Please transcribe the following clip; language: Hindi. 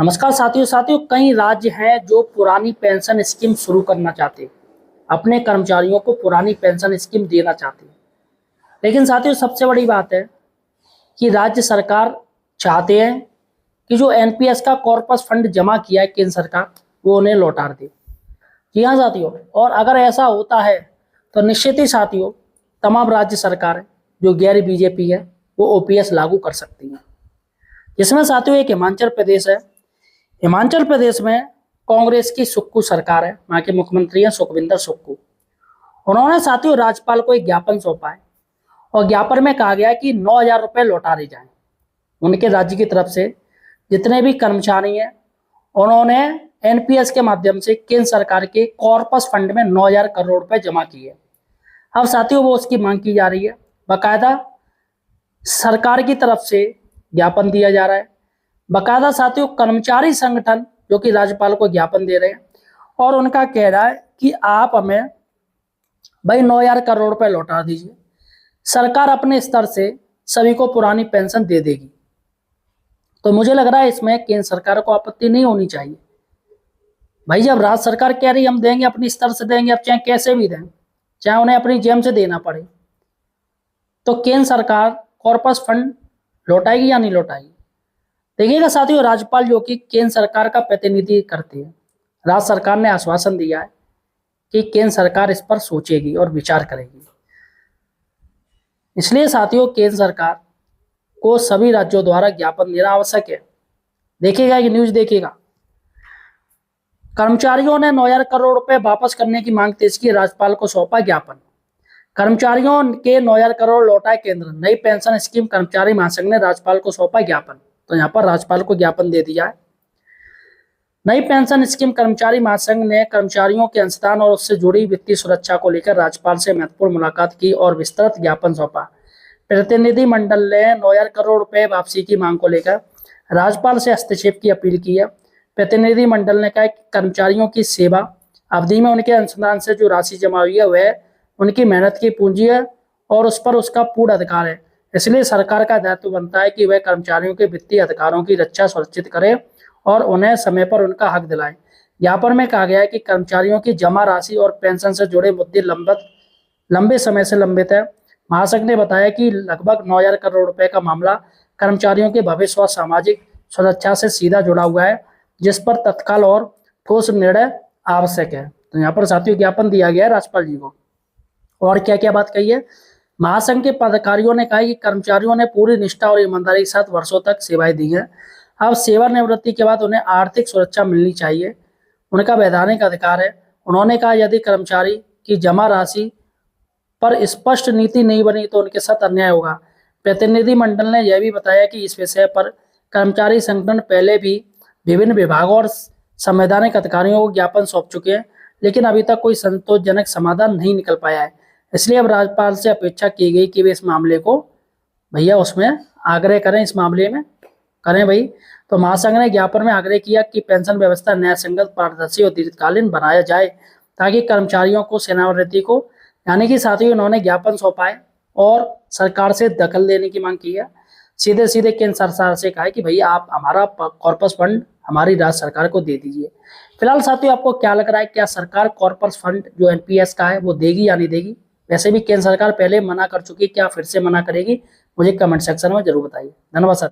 नमस्कार साथियों कई राज्य हैं जो पुरानी पेंशन स्कीम शुरू करना चाहते हैं, अपने कर्मचारियों को पुरानी पेंशन स्कीम देना चाहते हैं। लेकिन साथियों सबसे बड़ी बात है कि राज्य सरकार चाहते हैं कि जो एनपीएस का कॉर्पस फंड जमा किया है केंद्र सरकार वो उन्हें लौटा दे। जी हाँ साथियों, और अगर ऐसा होता है तो निश्चित ही साथियों तमाम राज्य सरकारें जो गैर बीजेपी है वो ओपीएस लागू कर सकती हैं। जिसमें साथियों एक हिमाचल प्रदेश है। हिमाचल प्रदेश में कांग्रेस की सुक्खू सरकार है, वहां के मुख्यमंत्री हैं सुखविंदर सुक्खू। उन्होंने साथियों राज्यपाल को एक ज्ञापन सौंपा है और ज्ञापन में कहा गया है कि 9,000 रुपए लौटा दिए जाएं। उनके राज्य की तरफ से जितने भी कर्मचारी हैं उन्होंने एनपीएस के माध्यम से केंद्र सरकार के कॉर्पस फंड में 9,000 करोड़ रुपए जमा किए। अब साथियों वो उसकी मांग की जा रही है, बाकायदा सरकार की तरफ से ज्ञापन दिया जा रहा है। बाकायदा साथियों कर्मचारी संगठन जो कि राज्यपाल को ज्ञापन दे रहे हैं और उनका कह रहा है कि आप हमें भाई 9,000 करोड़ रुपए लौटा दीजिए, सरकार अपने स्तर से सभी को पुरानी पेंशन दे देगी। तो मुझे लग रहा है इसमें केंद्र सरकार को आपत्ति नहीं होनी चाहिए। भाई जब राज्य सरकार कह रही हम देंगे, अपने स्तर से देंगे, अब चाहे कैसे भी दें, चाहे उन्हें अपनी जेब से देना पड़े, तो केंद्र सरकार कॉर्पस फंड लौटाएगी या नहीं लौटाएगी। देखिएगा साथियों, राज्यपाल जो कि केंद्र सरकार का प्रतिनिधि करते हैं, राज्य सरकार ने आश्वासन दिया है कि केंद्र सरकार इस पर सोचेगी और विचार करेगी। इसलिए साथियों केंद्र सरकार को सभी राज्यों द्वारा ज्ञापन देना आवश्यक है। देखिएगा ये न्यूज, देखिएगा कर्मचारियों ने 9,000 करोड़ रुपए वापस करने की मांग तेज की, राज्यपाल को सौंपा ज्ञापन। कर्मचारियों के 9,000 करोड़ लौटाए केंद्र, नई पेंशन स्कीम कर्मचारी महासंघ ने राज्यपाल को सौंपा ज्ञापन। तो यहाँ पर राज्यपाल को ज्ञापन दे दिया है। नई पेंशन स्कीम कर्मचारी महासंघ ने कर्मचारियों के अंशदान और उससे जुड़ी वित्तीय सुरक्षा को लेकर राज्यपाल से महत्वपूर्ण मुलाकात की और विस्तृत ज्ञापन सौंपा। प्रतिनिधिमंडल ने 9,000 करोड़ रुपए वापसी की मांग को लेकर राज्यपाल से हस्तक्षेप की अपील की है। प्रतिनिधिमंडल ने कहा कि कर्मचारियों की सेवा अवधि में उनके अंशदान से जो राशि जमा हुई है वह उनकी मेहनत की पूंजी है और उस पर उसका पूर्ण अधिकार है। इसलिए सरकार का दायित्व बनता है कि वह कर्मचारियों के वित्तीय अधिकारों की रक्षा सुनिश्चित करे और उन्हें समय पर उनका हक दिलाए। ज्ञापन में कहा गया है कि कर्मचारियों की जमा राशि और पेंशन से जुड़े मुद्दे लंबे समय से लंबित है। महासंघ ने बताया कि लगभग 9,000 करोड़ रुपए का मामला कर्मचारियों के भविष्य और सामाजिक सुरक्षा से सीधा जुड़ा हुआ है, जिस पर तत्काल और ठोस निर्णय आवश्यक है। तो यहाँ पर साथियों ज्ञापन दिया गया है राज्यपाल जी को। और क्या क्या बात कही है, महासंघ के पदाधिकारियों ने कहा कि कर्मचारियों ने पूरी निष्ठा और ईमानदारी के साथ वर्षों तक सेवाएं दी हैं। अब सेवानिवृत्ति के बाद उन्हें आर्थिक सुरक्षा मिलनी चाहिए, उनका वैधानिक अधिकार है। उन्होंने कहा यदि कर्मचारी की जमा राशि पर स्पष्ट नीति नहीं बनी तो उनके साथ अन्याय होगा। प्रतिनिधिमंडल ने यह भी बताया कि इस विषय पर कर्मचारी संगठन पहले भी विभिन्न विभागों और संवैधानिक अधिकारियों को ज्ञापन सौंप चुके हैं, लेकिन अभी तक कोई संतोषजनक समाधान नहीं निकल पाया है। इसलिए अब राज्यपाल से अपेक्षा की गई कि वे इस मामले को भैया उसमें आग्रह करें, इस मामले में करें भाई। तो महासंघ ने ज्ञापन में आग्रह किया कि पेंशन व्यवस्था न्यायसंगत, पारदर्शी और दीर्घकालीन बनाया जाए ताकि कर्मचारियों को सेवानिवृत्ति को, यानी कि साथियों उन्होंने ज्ञापन सौंपा है और सरकार से दखल देने की मांग की है। सीधे सीधे केंद्र सरकार से कहा है कि भैया आप हमारा कॉर्पस फंड हमारी राज्य सरकार को दे दीजिए। फिलहाल साथियों आपको क्या लग रहा है, क्या सरकार कॉर्पस फंड जो एनपीएस का है वो देगी या नहीं देगी? वैसे भी केंद्र सरकार पहले मना कर चुकी है, क्या फिर से मना करेगी? मुझे कमेंट सेक्शन में जरूर बताइए। धन्यवाद साथियों।